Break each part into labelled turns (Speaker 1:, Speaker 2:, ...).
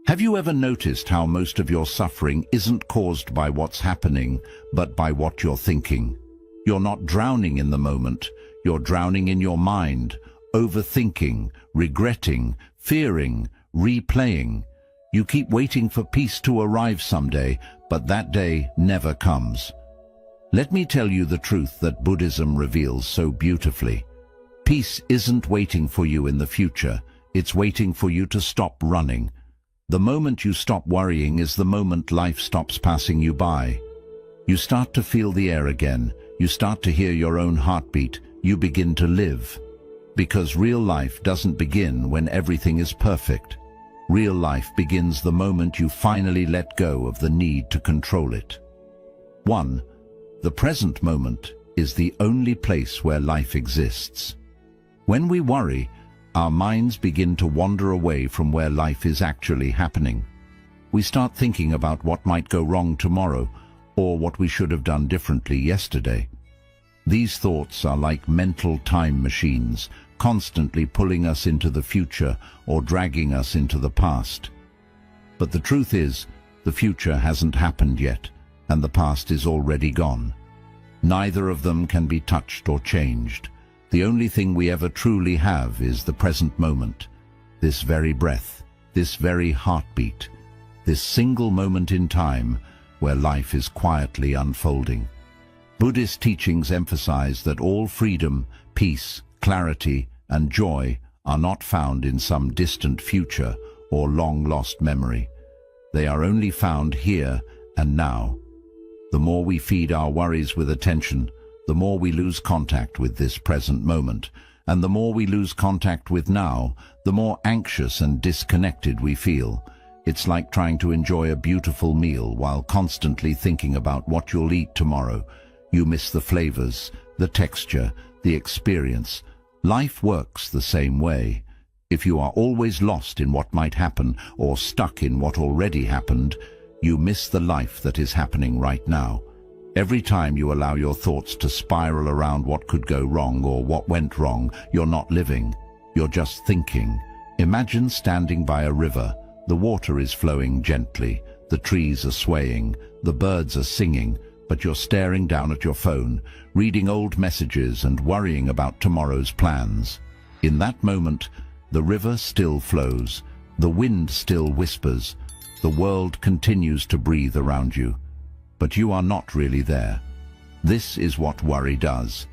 Speaker 1: Have you ever noticed how most of your suffering isn't caused by what's happening, but by what you're thinking? You're not drowning in the moment, you're drowning in your mind, overthinking, regretting, fearing, replaying. You keep waiting for peace to arrive someday, but that day never comes. Let me tell you the truth that Buddhism reveals so beautifully. Peace isn't waiting for you in the future, it's waiting for you to stop running. The moment you stop worrying is the moment life stops passing you by. You start to feel the air again, you start to hear your own heartbeat, you begin to live. Because real life doesn't begin when everything is perfect. Real life begins the moment you finally let go of the need to control it. 1. The present moment is the only place where life exists. When we worry, our minds begin to wander away from where life is actually happening. We start thinking about what might go wrong tomorrow, or what we should have done differently yesterday. These thoughts are like mental time machines, constantly pulling us into the future or dragging us into the past. But the truth is, the future hasn't happened yet, and the past is already gone. Neither of them can be touched or changed. The only thing we ever truly have is the present moment, this very breath, this very heartbeat, this single moment in time where life is quietly unfolding. Buddhist teachings emphasize that all freedom, peace, clarity, and joy are not found in some distant future or long-lost memory. They are only found here and now. The more we feed our worries with attention, the more we lose contact with this present moment, and the more we lose contact with now, the more anxious and disconnected we feel. It's like trying to enjoy a beautiful meal while constantly thinking about what you'll eat tomorrow. You miss the flavors, the texture, the experience. Life works the same way. If you are always lost in what might happen or stuck in what already happened, you miss the life that is happening right now. Every time you allow your thoughts to spiral around what could go wrong or what went wrong, you're not living, you're just thinking. Imagine standing by a river. The water is flowing gently, the trees are swaying, the birds are singing, but you're staring down at your phone, reading old messages and worrying about tomorrow's plans. In that moment, the river still flows, the wind still whispers, the world continues to breathe around you. But you are not really there. This is what worry does.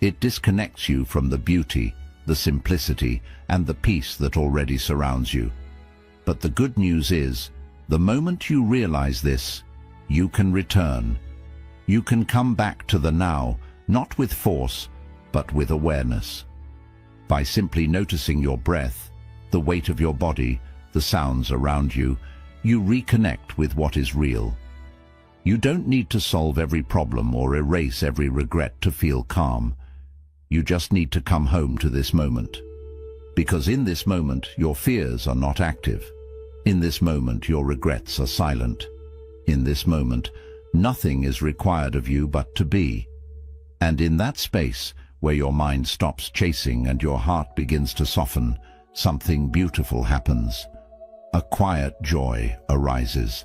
Speaker 1: It disconnects you from the beauty, the simplicity, and the peace that already surrounds you. But the good news is, the moment you realize this, you can return. You can come back to the now, not with force, but with awareness. By simply noticing your breath, the weight of your body, the sounds around you, you reconnect with what is real. You don't need to solve every problem or erase every regret to feel calm. You just need to come home to this moment. Because in this moment, your fears are not active. In this moment, your regrets are silent. In this moment, nothing is required of you but to be. And in that space, where your mind stops chasing and your heart begins to soften, something beautiful happens. A quiet joy arises.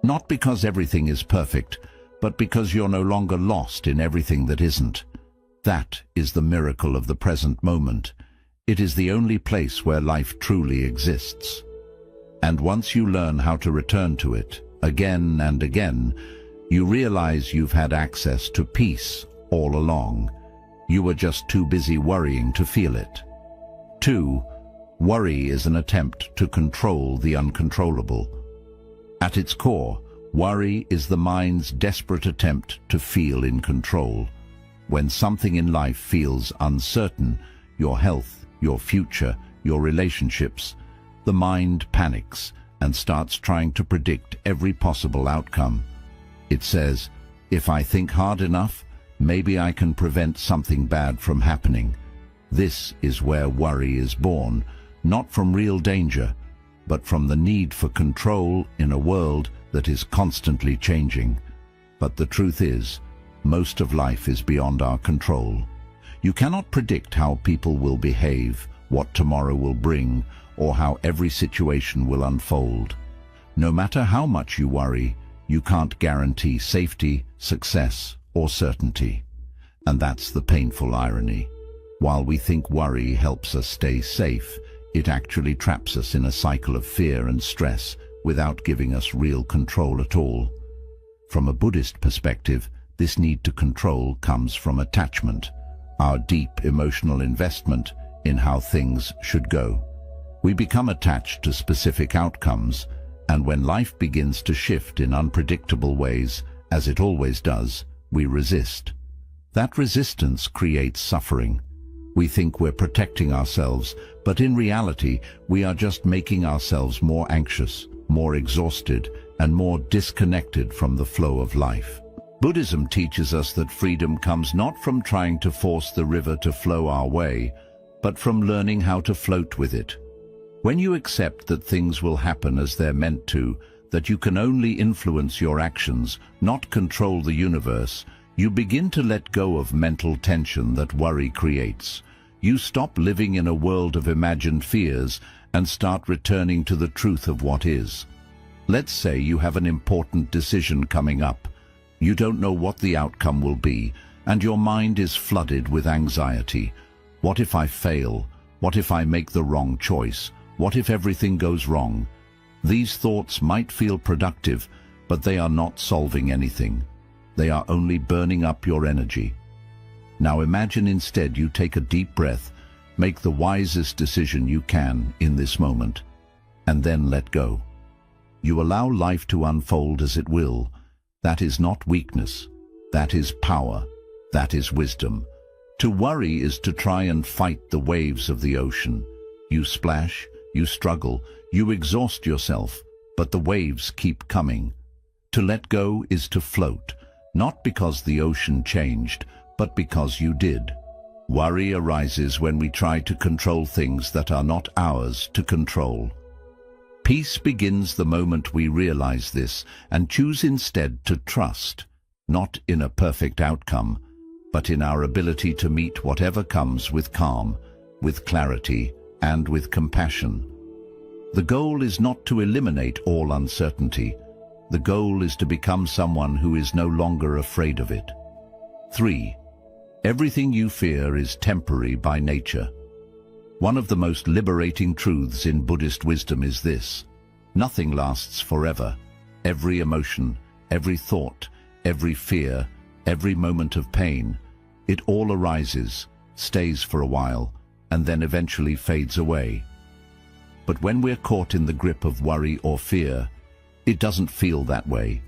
Speaker 1: Not because everything is perfect, but because you're no longer lost in everything that isn't. That is the miracle of the present moment. It is the only place where life truly exists. And once you learn how to return to it, again and again, you realize you've had access to peace all along. You were just too busy worrying to feel it. 2. Worry is an attempt to control the uncontrollable. At its core, worry is the mind's desperate attempt to feel in control. When something in life feels uncertain, your health, your future, your relationships, the mind panics and starts trying to predict every possible outcome. It says, if I think hard enough, maybe I can prevent something bad from happening. This is where worry is born, not from real danger, but from the need for control in a world that is constantly changing. But the truth is, most of life is beyond our control. You cannot predict how people will behave, what tomorrow will bring, or how every situation will unfold. No matter how much you worry, you can't guarantee safety, success, or certainty. And that's the painful irony. While we think worry helps us stay safe, it actually traps us in a cycle of fear and stress without giving us real control at all. From a Buddhist perspective, this need to control comes from attachment, our deep emotional investment in how things should go. We become attached to specific outcomes, and when life begins to shift in unpredictable ways, as it always does, we resist. That resistance creates suffering. We think we're protecting ourselves, but in reality, we are just making ourselves more anxious, more exhausted, and more disconnected from the flow of life. Buddhism teaches us that freedom comes not from trying to force the river to flow our way, but from learning how to float with it. When you accept that things will happen as they're meant to, that you can only influence your actions, not control the universe, you begin to let go of mental tension that worry creates. You stop living in a world of imagined fears and start returning to the truth of what is. Let's say you have an important decision coming up. You don't know what the outcome will be, and your mind is flooded with anxiety. What if I fail? What if I make the wrong choice? What if everything goes wrong? These thoughts might feel productive, but they are not solving anything. They are only burning up your energy. Now imagine instead you take a deep breath, make the wisest decision you can in this moment, and then let go. You allow life to unfold as it will. That is not weakness. That is power. That is wisdom. To worry is to try and fight the waves of the ocean. You splash, you struggle, you exhaust yourself, but the waves keep coming. To let go is to float, not because the ocean changed, but because you did. Worry arises when we try to control things that are not ours to control. Peace begins the moment we realize this and choose instead to trust, not in a perfect outcome, but in our ability to meet whatever comes with calm, with clarity, and with compassion. The goal is not to eliminate all uncertainty. The goal is to become someone who is no longer afraid of it. 3. Everything you fear is temporary by nature. One of the most liberating truths in Buddhist wisdom is this: nothing lasts forever. Every emotion, every thought, every fear, every moment of pain, it all arises, stays for a while, and then eventually fades away. But when we're caught in the grip of worry or fear, it doesn't feel that way.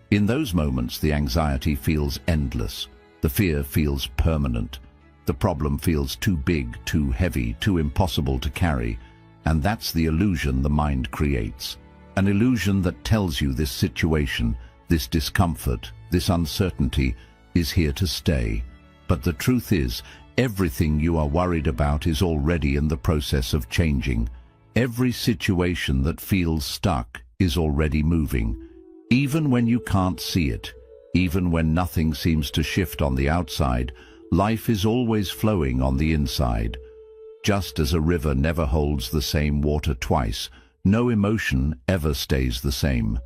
Speaker 1: In those moments, the anxiety feels endless. The fear feels permanent. The problem feels too big, too heavy, too impossible to carry. And that's the illusion the mind creates. An illusion that tells you this situation, this discomfort, this uncertainty is here to stay. But the truth is, everything you are worried about is already in the process of changing. Every situation that feels stuck is already moving. Even when you can't see it, even when nothing seems to shift on the outside, life is always flowing on the inside. Just as a river never holds the same water twice, no emotion ever stays the same.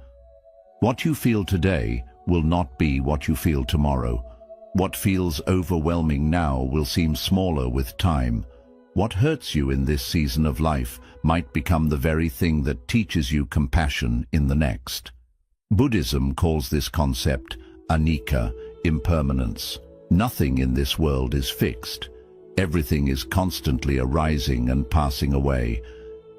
Speaker 1: What you feel today will not be what you feel tomorrow. What feels overwhelming now will seem smaller with time. What hurts you in this season of life might become the very thing that teaches you compassion in the next. Buddhism calls this concept anicca, impermanence. Nothing in this world is fixed. Everything is constantly arising and passing away.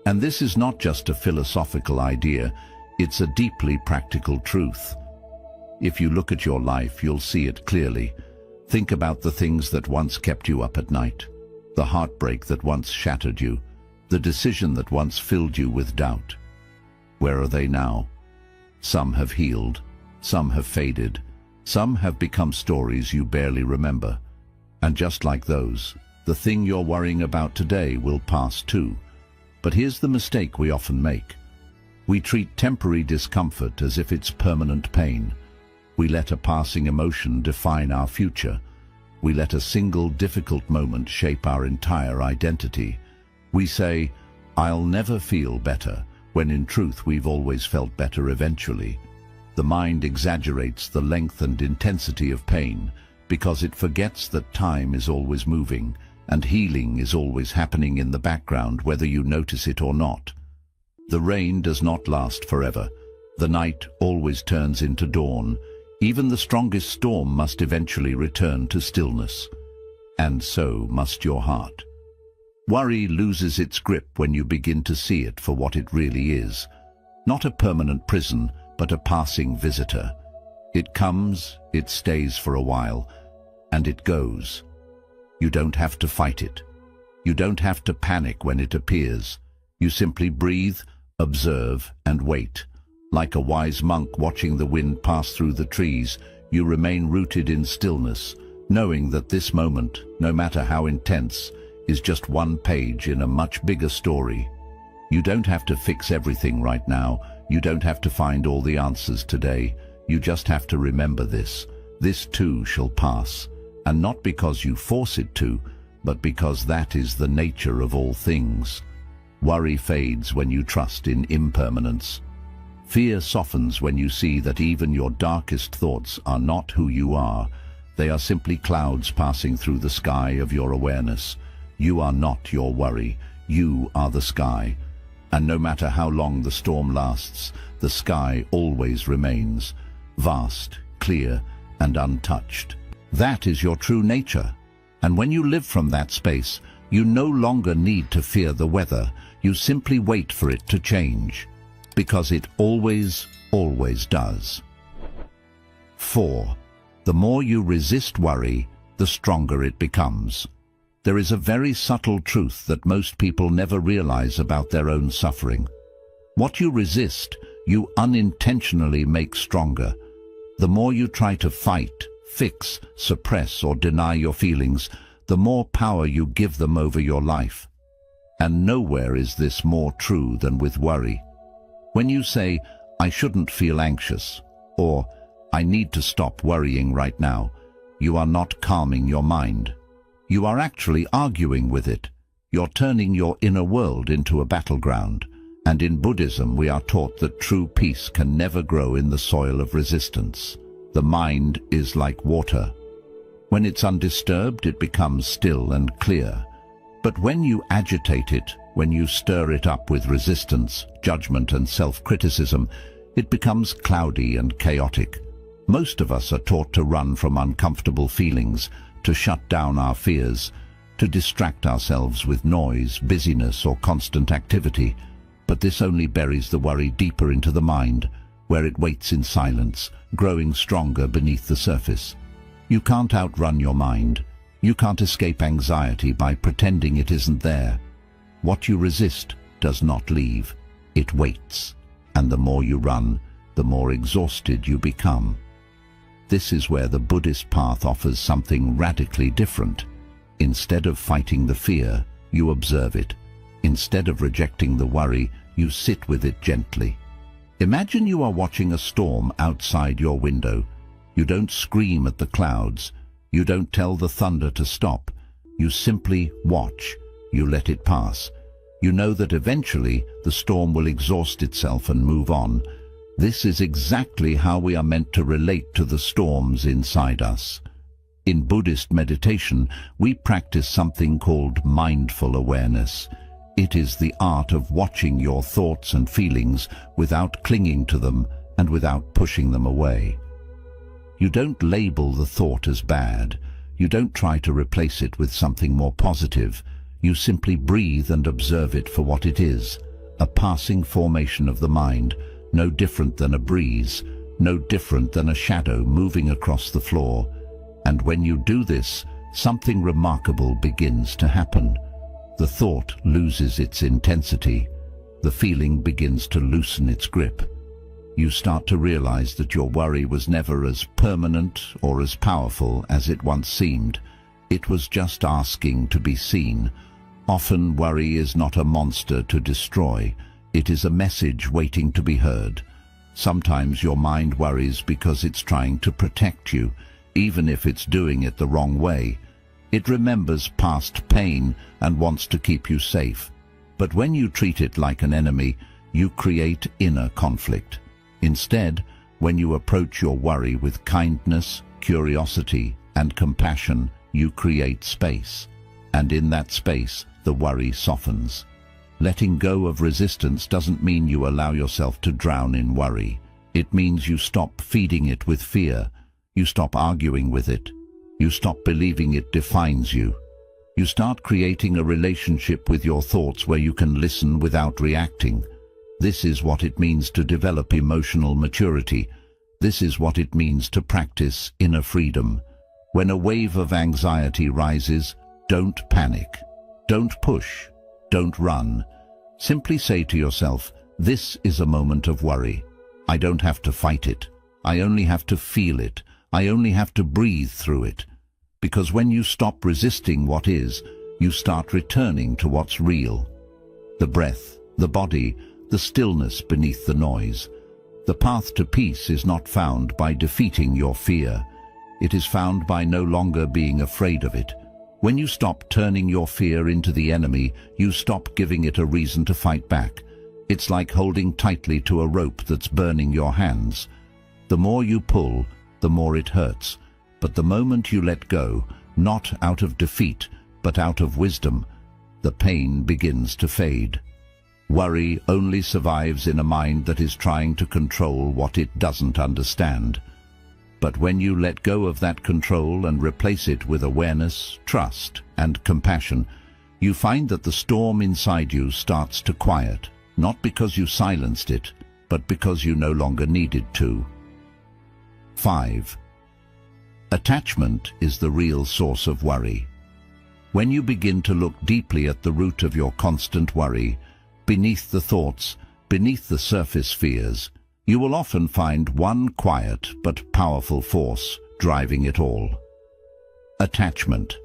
Speaker 1: And this is not just a philosophical idea, it's a deeply practical truth. If you look at your life, you'll see it clearly. Think about the things that once kept you up at night, the heartbreak that once shattered you, the decision that once filled you with doubt. Where are they now? Some have healed, some have faded, some have become stories you barely remember. And just like those, the thing you're worrying about today will pass too. But here's the mistake we often make. We treat temporary discomfort as if it's permanent pain. We let a passing emotion define our future. We let a single difficult moment shape our entire identity. We say, "I'll never feel better," when in truth we've always felt better eventually. The mind exaggerates the length and intensity of pain because it forgets that time is always moving and healing is always happening in the background whether you notice it or not. The rain does not last forever. The night always turns into dawn. Even the strongest storm must eventually return to stillness. And so must your heart. Worry loses its grip when you begin to see it for what it really is. Not a permanent prison, but a passing visitor. It comes, it stays for a while, and it goes. You don't have to fight it. You don't have to panic when it appears. You simply breathe, observe, and wait. Like a wise monk watching the wind pass through the trees, you remain rooted in stillness, knowing that this moment, no matter how intense, is just one page in a much bigger story. You don't have to fix everything right now. You don't have to find all the answers today. You just have to remember this. This too shall pass. And not because you force it to, but because that is the nature of all things. Worry fades when you trust in impermanence. Fear softens when you see that even your darkest thoughts are not who you are. They are simply clouds passing through the sky of your awareness. You are not your worry. You are the sky. And no matter how long the storm lasts, the sky always remains, vast, clear, and untouched. That is your true nature. And when you live from that space, you no longer need to fear the weather. You simply wait for it to change. Because it always, always does. 4. The more you resist worry, the stronger it becomes. There is a very subtle truth that most people never realize about their own suffering. What you resist, you unintentionally make stronger. The more you try to fight, fix, suppress, or deny your feelings, the more power you give them over your life. And nowhere is this more true than with worry. When you say, "I shouldn't feel anxious," or "I need to stop worrying right now," you are not calming your mind. You are actually arguing with it. You're turning your inner world into a battleground. And in Buddhism, we are taught that true peace can never grow in the soil of resistance. The mind is like water. When it's undisturbed, it becomes still and clear. But when you agitate it, when you stir it up with resistance, judgment, and self-criticism, it becomes cloudy and chaotic. Most of us are taught to run from uncomfortable feelings, to shut down our fears, to distract ourselves with noise, busyness, or constant activity. But this only buries the worry deeper into the mind, where it waits in silence, growing stronger beneath the surface. You can't outrun your mind. You can't escape anxiety by pretending it isn't there. What you resist does not leave. It waits. And the more you run, the more exhausted you become. This is where the Buddhist path offers something radically different. Instead of fighting the fear, you observe it. Instead of rejecting the worry, you sit with it gently. Imagine you are watching a storm outside your window. You don't scream at the clouds. You don't tell the thunder to stop. You simply watch. You let it pass. You know that eventually the storm will exhaust itself and move on. This is exactly how we are meant to relate to the storms inside us. In Buddhist meditation, we practice something called mindful awareness. It is the art of watching your thoughts and feelings without clinging to them and without pushing them away. You don't label the thought as bad. You don't try to replace it with something more positive. You simply breathe and observe it for what it is, a passing formation of the mind, no different than a breeze, no different than a shadow moving across the floor. And when you do this, something remarkable begins to happen. The thought loses its intensity. The feeling begins to loosen its grip. You start to realize that your worry was never as permanent or as powerful as it once seemed. It was just asking to be seen. Often worry is not a monster to destroy. It is a message waiting to be heard. Sometimes your mind worries because it's trying to protect you, even if it's doing it the wrong way. It remembers past pain and wants to keep you safe. But when you treat it like an enemy, you create inner conflict. Instead, when you approach your worry with kindness, curiosity, and compassion, you create space. And in that space, the worry softens. Letting go of resistance doesn't mean you allow yourself to drown in worry. It means you stop feeding it with fear. You stop arguing with it. You stop believing it defines you. You start creating a relationship with your thoughts where you can listen without reacting. This is what it means to develop emotional maturity. This is what it means to practice inner freedom. When a wave of anxiety rises, don't panic. Don't push. Don't run. Simply say to yourself, this is a moment of worry. I don't have to fight it. I only have to feel it. I only have to breathe through it. Because when you stop resisting what is, you start returning to what's real. The breath, the body, the stillness beneath the noise. The path to peace is not found by defeating your fear. It is found by no longer being afraid of it. When you stop turning your fear into the enemy, you stop giving it a reason to fight back. It's like holding tightly to a rope that's burning your hands. The more you pull, the more it hurts. But the moment you let go, not out of defeat, but out of wisdom, the pain begins to fade. Worry only survives in a mind that is trying to control what it doesn't understand. But when you let go of that control and replace it with awareness, trust, and compassion, you find that the storm inside you starts to quiet, not because you silenced it, but because you no longer needed to. 5. Attachment is the real source of worry. When you begin to look deeply at the root of your constant worry, beneath the thoughts, beneath the surface fears, you will often find one quiet but powerful force driving it all. Attachment.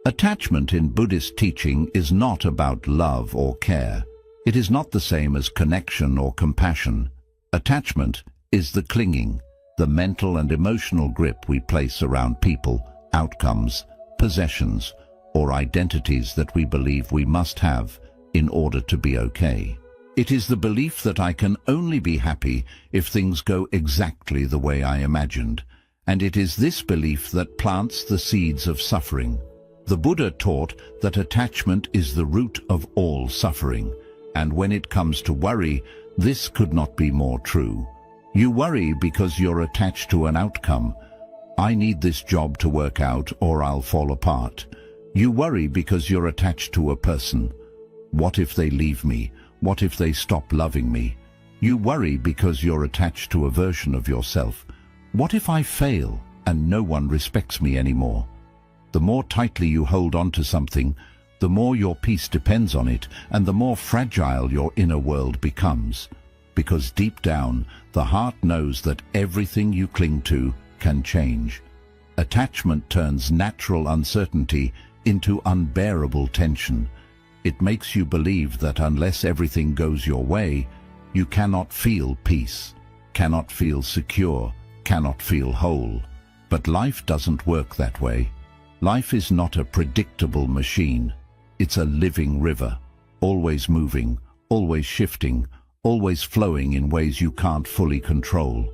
Speaker 1: Attachment in Buddhist teaching is not about love or care. It is not the same as connection or compassion. Attachment is the clinging, the mental and emotional grip we place around people, outcomes, possessions, or identities that we believe we must have in order to be okay. It is the belief that I can only be happy if things go exactly the way I imagined, and it is this belief that plants the seeds of suffering. The Buddha taught that attachment is the root of all suffering, and when it comes to worry, this could not be more true. You worry because you're attached to an outcome. I need this job to work out or I'll fall apart. You worry because you're attached to a person. What if they leave me? What if they stop loving me? You worry because you're attached to a version of yourself. What if I fail and no one respects me anymore? The more tightly you hold on to something, the more your peace depends on it and the more fragile your inner world becomes. Because deep down, the heart knows that everything you cling to can change. Attachment turns natural uncertainty into unbearable tension. It makes you believe that unless everything goes your way, you cannot feel peace, cannot feel secure, cannot feel whole. But life doesn't work that way. Life is not a predictable machine. It's a living river, always moving, always shifting, always flowing in ways you can't fully control.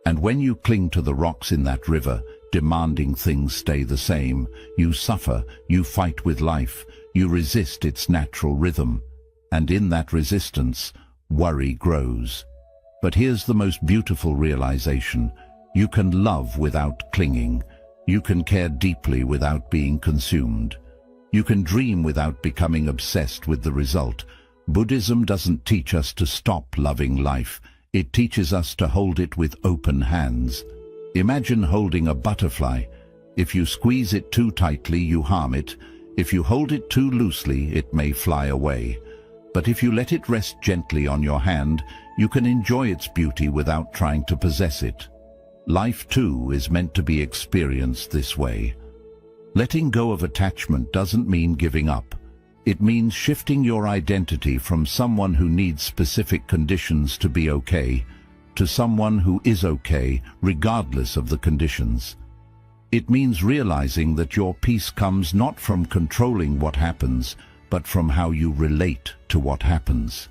Speaker 1: And when you cling to the rocks in that river, demanding things stay the same, you suffer, you fight with life, you resist its natural rhythm. And in that resistance, worry grows. But here's the most beautiful realization. You can love without clinging. You can care deeply without being consumed. You can dream without becoming obsessed with the result. Buddhism doesn't teach us to stop loving life. It teaches us to hold it with open hands. Imagine holding a butterfly. If you squeeze it too tightly, you harm it. If you hold it too loosely, it may fly away. But if you let it rest gently on your hand, you can enjoy its beauty without trying to possess it. Life, too, is meant to be experienced this way. Letting go of attachment doesn't mean giving up. It means shifting your identity from someone who needs specific conditions to be okay, to someone who is okay regardless of the conditions. It means realizing that your peace comes not from controlling what happens, but from how you relate to what happens.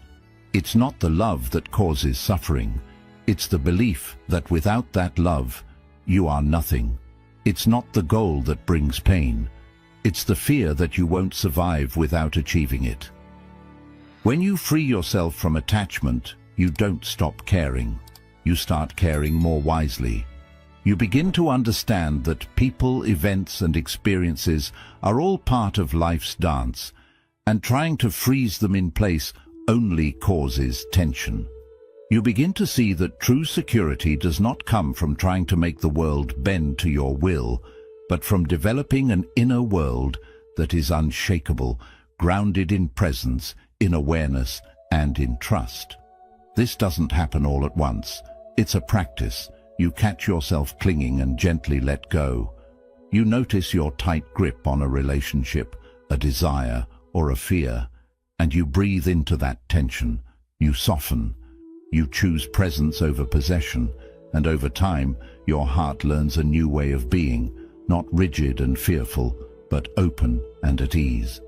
Speaker 1: It's not the love that causes suffering. It's the belief that without that love, you are nothing. It's not the goal that brings pain. It's the fear that you won't survive without achieving it. When you free yourself from attachment, you don't stop caring. You start caring more wisely. You begin to understand that people, events, and experiences are all part of life's dance, and trying to freeze them in place only causes tension. You begin to see that true security does not come from trying to make the world bend to your will, but from developing an inner world that is unshakable, grounded in presence, in awareness, and in trust. This doesn't happen all at once. It's a practice. You catch yourself clinging and gently let go. You notice your tight grip on a relationship, a desire, or a fear, and you breathe into that tension. You soften. You choose presence over possession, and over time, your heart learns a new way of being, not rigid and fearful, but open and at ease.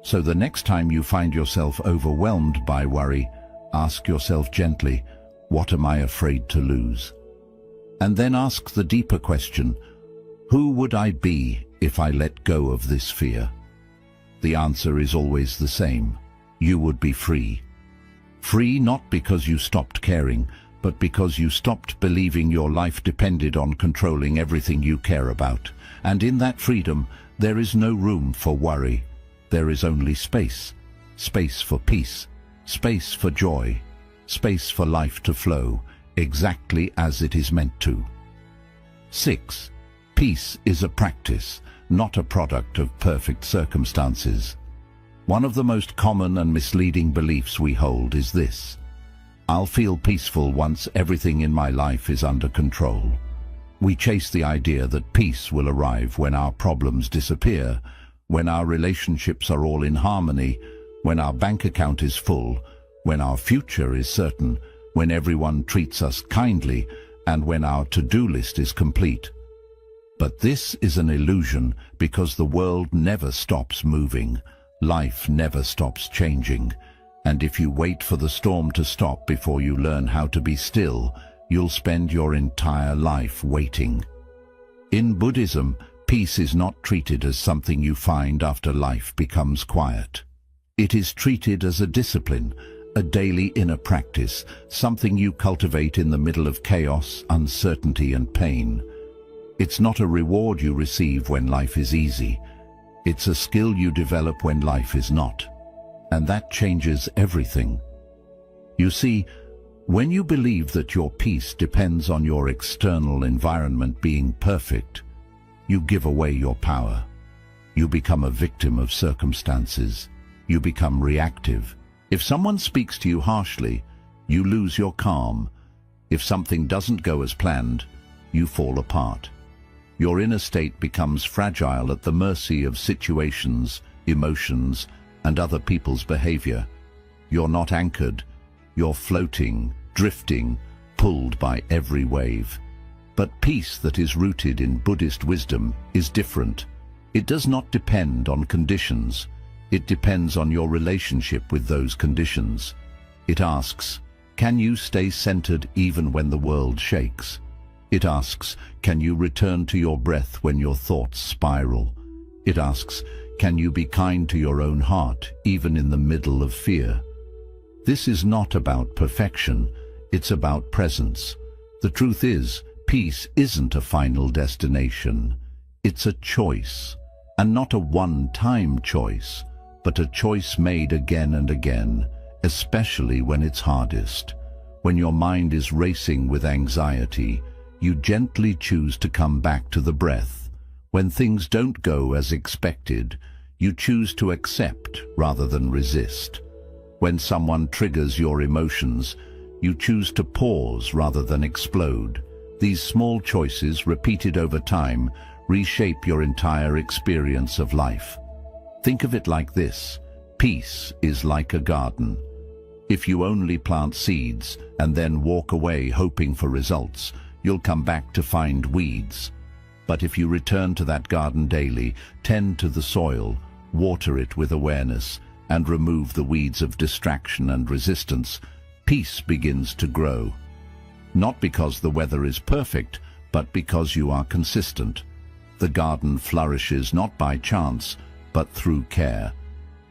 Speaker 1: So the next time you find yourself overwhelmed by worry, ask yourself gently, what am I afraid to lose? And then ask the deeper question, who would I be if I let go of this fear? The answer is always the same. You would be free. Free not because you stopped caring, but because you stopped believing your life depended on controlling everything you care about. And in that freedom, there is no room for worry. There is only space. Space for peace. Space for joy. Space for life to flow, exactly as it is meant to. 6. Peace is a practice, not a product of perfect circumstances. One of the most common and misleading beliefs we hold is this: I'll feel peaceful once everything in my life is under control. We chase the idea that peace will arrive when our problems disappear, when our relationships are all in harmony, when our bank account is full, when our future is certain, when everyone treats us kindly, and when our to-do list is complete. But this is an illusion because the world never stops moving. Life never stops changing. And if you wait for the storm to stop before you learn how to be still, you'll spend your entire life waiting. In Buddhism, peace is not treated as something you find after life becomes quiet. It is treated as a discipline, a daily inner practice, something you cultivate in the middle of chaos, uncertainty, and pain. It's not a reward you receive when life is easy. It's a skill you develop when life is not. And that changes everything. You see, when you believe that your peace depends on your external environment being perfect, you give away your power. You become a victim of circumstances. You become reactive. If someone speaks to you harshly, you lose your calm. If something doesn't go as planned, you fall apart. Your inner state becomes fragile at the mercy of situations, emotions, and other people's behavior. You're not anchored. You're floating, drifting, pulled by every wave. But peace that is rooted in Buddhist wisdom is different. It does not depend on conditions. It depends on your relationship with those conditions. It asks, can you stay centered even when the world shakes? It asks, can you return to your breath when your thoughts spiral? It asks, can you be kind to your own heart even in the middle of fear? This is not about perfection, it's about presence. The truth is, peace isn't a final destination. It's a choice, and not a one-time choice, but a choice made again and again, especially when it's hardest. When your mind is racing with anxiety, you gently choose to come back to the breath. When things don't go as expected, you choose to accept rather than resist. When someone triggers your emotions, you choose to pause rather than explode. These small choices, repeated over time, reshape your entire experience of life. Think of it like this: peace is like a garden. If you only plant seeds and then walk away hoping for results, you'll come back to find weeds. But if you return to that garden daily, tend to the soil, water it with awareness, and remove the weeds of distraction and resistance, peace begins to grow. Not because the weather is perfect, but because you are consistent. The garden flourishes not by chance, but through care.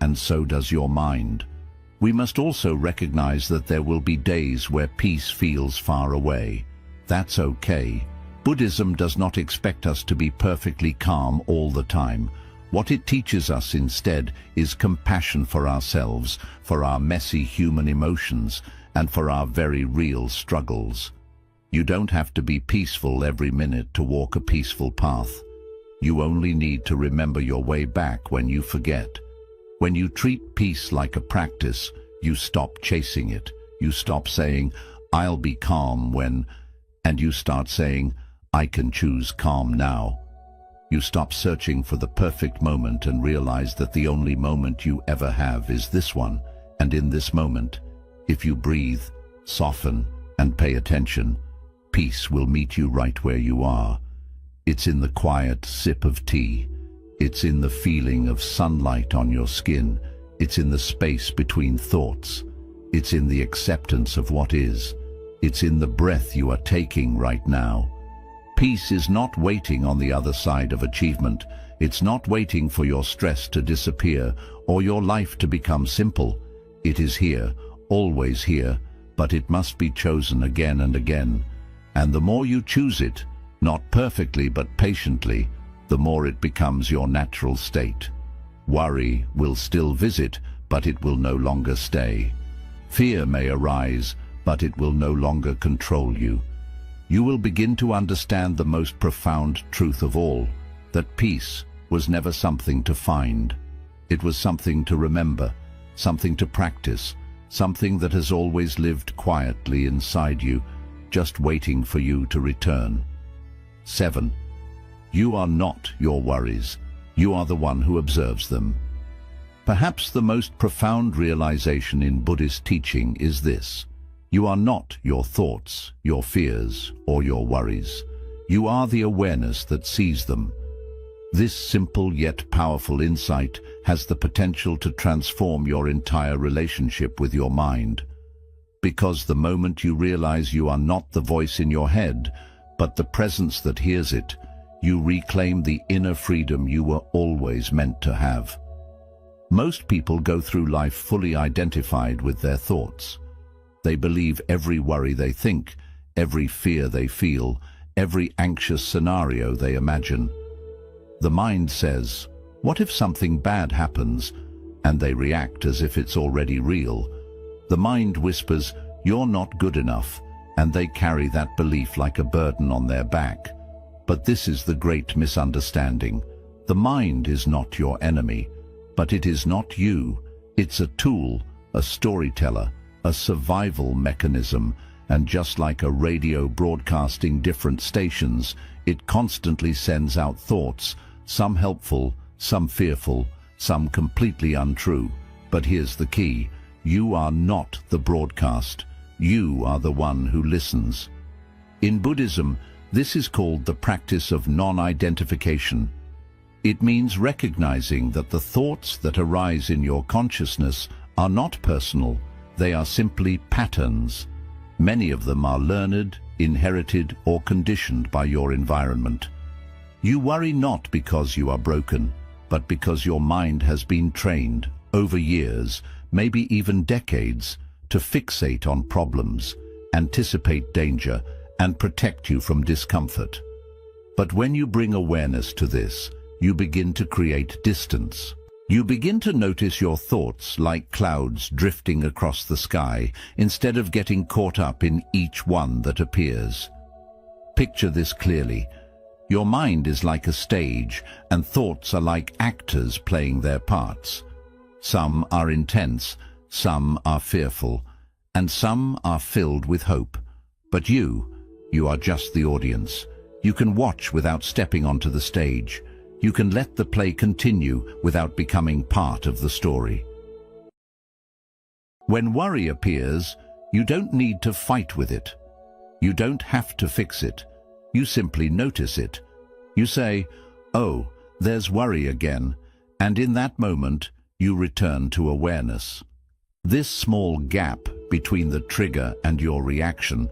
Speaker 1: And so does your mind. We must also recognize that there will be days where peace feels far away. That's okay. Buddhism does not expect us to be perfectly calm all the time. What it teaches us instead is compassion for ourselves, for our messy human emotions, and for our very real struggles. You don't have to be peaceful every minute to walk a peaceful path. You only need to remember your way back when you forget. When you treat peace like a practice, you stop chasing it. You stop saying, "I'll be calm when," and you start saying, "I can choose calm now." You stop searching for the perfect moment and realize that the only moment you ever have is this one. And in this moment, if you breathe, soften, and pay attention, peace will meet you right where you are. It's in the quiet sip of tea. It's in the feeling of sunlight on your skin. It's in the space between thoughts. It's in the acceptance of what is. It's in the breath you are taking right now. Peace is not waiting on the other side of achievement. It's not waiting for your stress to disappear or your life to become simple. It is here, always here, but it must be chosen again and again. And the more you choose it, not perfectly but patiently, the more it becomes your natural state. Worry will still visit, but it will no longer stay. Fear may arise, but it will no longer control you. You will begin to understand the most profound truth of all, that peace was never something to find. It was something to remember, something to practice, something that has always lived quietly inside you, just waiting for you to return. 7. You are not your worries. You are the one who observes them. Perhaps the most profound realization in Buddhist teaching is this: you are not your thoughts, your fears, or your worries. You are the awareness that sees them. This simple yet powerful insight has the potential to transform your entire relationship with your mind. Because the moment you realize you are not the voice in your head, but the presence that hears it, you reclaim the inner freedom you were always meant to have. Most people go through life fully identified with their thoughts. They believe every worry they think, every fear they feel, every anxious scenario they imagine. The mind says, "What if something bad happens?" And they react as if it's already real. The mind whispers, "You're not good enough," and they carry that belief like a burden on their back. But this is the great misunderstanding. The mind is not your enemy, but it is not you. It's a tool, a storyteller, a survival mechanism, and just like a radio broadcasting different stations, it constantly sends out thoughts, some helpful, some fearful, some completely untrue. But here's the key: you are not the broadcast. You are the one who listens. In Buddhism, this is called the practice of non-identification. It means recognizing that the thoughts that arise in your consciousness are not personal. They are simply patterns. Many of them are learned, inherited, or conditioned by your environment. You worry not because you are broken, but because your mind has been trained over years, maybe even decades, to fixate on problems, anticipate danger, and protect you from discomfort. But when you bring awareness to this, you begin to create distance. You begin to notice your thoughts like clouds drifting across the sky, instead of getting caught up in each one that appears. Picture this clearly. Your mind is like a stage, and thoughts are like actors playing their parts. Some are intense, some are fearful, and some are filled with hope. But you are just the audience. You can watch without stepping onto the stage. You can let the play continue without becoming part of the story. When worry appears, you don't need to fight with it. You don't have to fix it. You simply notice it. You say, "Oh, there's worry again," and in that moment, You return to awareness. This small gap between the trigger and your reaction,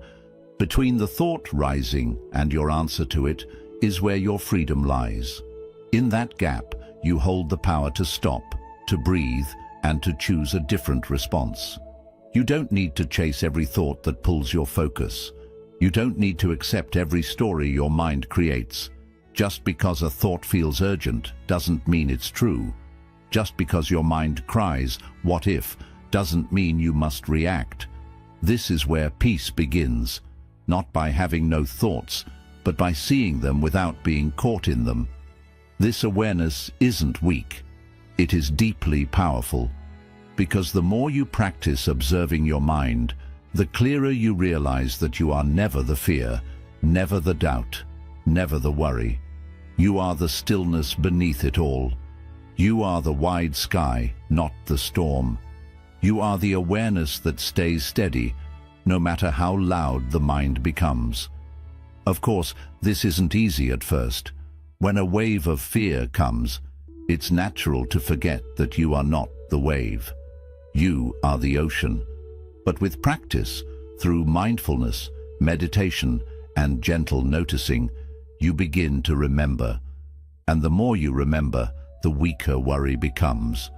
Speaker 1: between the thought rising and your answer to it, is where your freedom lies. In that gap, you hold the power to stop, to breathe, and to choose a different response. You don't need to chase every thought that pulls your focus. You don't need to accept every story your mind creates. Just because a thought feels urgent doesn't mean it's true. Just because your mind cries, "What if?" doesn't mean you must react. This is where peace begins, not by having no thoughts, but by seeing them without being caught in them. This awareness isn't weak. It is deeply powerful, because the more you practice observing your mind, the clearer you realize that you are never the fear, never the doubt, never the worry. You are the stillness beneath it all. You are the wide sky, not the storm. You are the awareness that stays steady, no matter how loud the mind becomes. Of course, this isn't easy at first. When a wave of fear comes, it's natural to forget that you are not the wave. You are the ocean. But with practice, through mindfulness, meditation, and gentle noticing, you begin to remember. And the more you remember, the weaker worry becomes.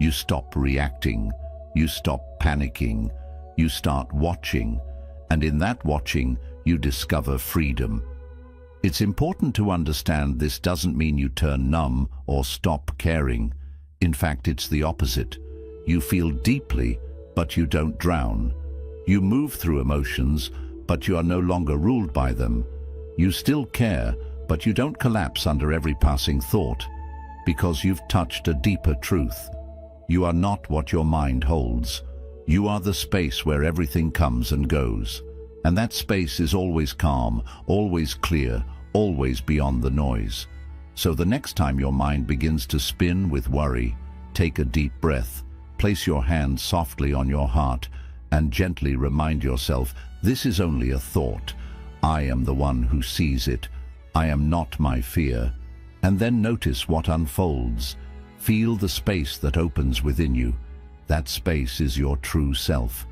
Speaker 1: You stop reacting. You stop panicking. You start watching. And in that watching, you discover freedom. It's important to understand this doesn't mean you turn numb or stop caring. In fact, it's the opposite. You feel deeply, but you don't drown. You move through emotions, but you are no longer ruled by them. You still care, but you don't collapse under every passing thought, because you've touched a deeper truth. You are not what your mind holds. You are the space where everything comes and goes. And that space is always calm, always clear, always beyond the noise. So the next time your mind begins to spin with worry, take a deep breath, place your hand softly on your heart, and gently remind yourself, this is only a thought. I am the one who sees it. I am not my fear. And then notice what unfolds. Feel the space that opens within you. That space is your true self.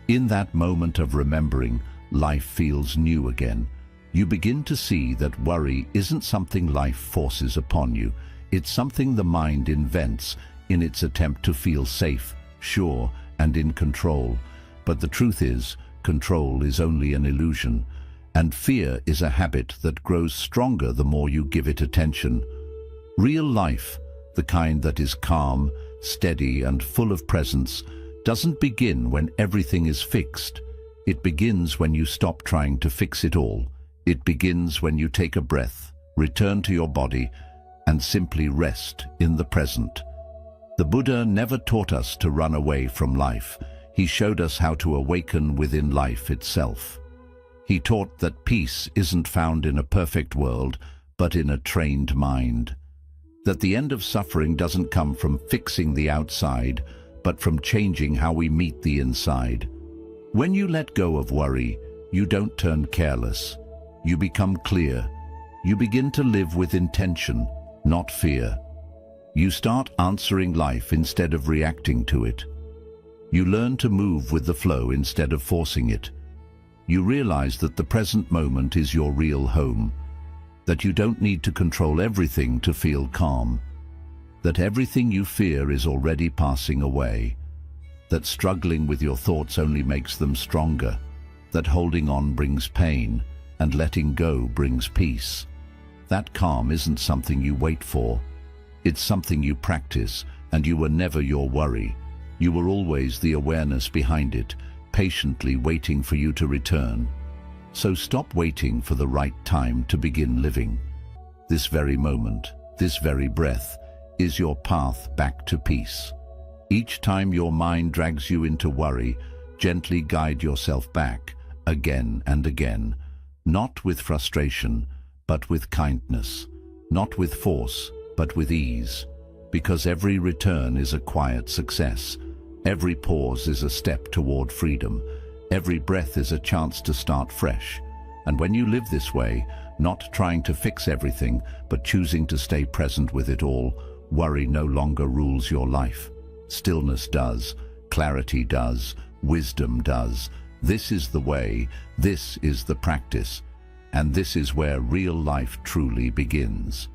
Speaker 1: In that moment of remembering, life feels new again. You begin to see that worry isn't something life forces upon you. It's something the mind invents in its attempt to feel safe, sure, and in control. But the truth is, control is only an illusion, and fear is a habit that grows stronger the more you give it attention. Real life, the kind that is calm, steady, and full of presence, doesn't begin when everything is fixed. It begins when you stop trying to fix it all. It begins when you take a breath, return to your body, and simply rest in the present. The Buddha never taught us to run away from life. He showed us how to awaken within life itself. He taught that peace isn't found in a perfect world, but in a trained mind. That the end of suffering doesn't come from fixing the outside, but from changing how we meet the inside. When you let go of worry, you don't turn careless. You become clear. You begin to live with intention, not fear. You start answering life instead of reacting to it. You learn to move with the flow instead of forcing it. You realize that the present moment is your real home, that you don't need to control everything to feel calm, that everything you fear is already passing away, that struggling with your thoughts only makes them stronger, that holding on brings pain, and letting go brings peace. That calm isn't something you wait for. It's something you practice, and you were never your worry. You were always the awareness behind it, patiently waiting for you to return. So stop waiting for the right time to begin living. This very moment, this very breath, is your path back to peace. Each time your mind drags you into worry, gently guide yourself back, again and again, not with frustration, but with kindness, not with force, but with ease, because every return is a quiet success. Every pause is a step toward freedom. Every breath is a chance to start fresh. And when you live this way, not trying to fix everything, but choosing to stay present with it all, worry no longer rules your life. Stillness does, clarity does, wisdom does. This is the way, this is the practice, and this is where real life truly begins.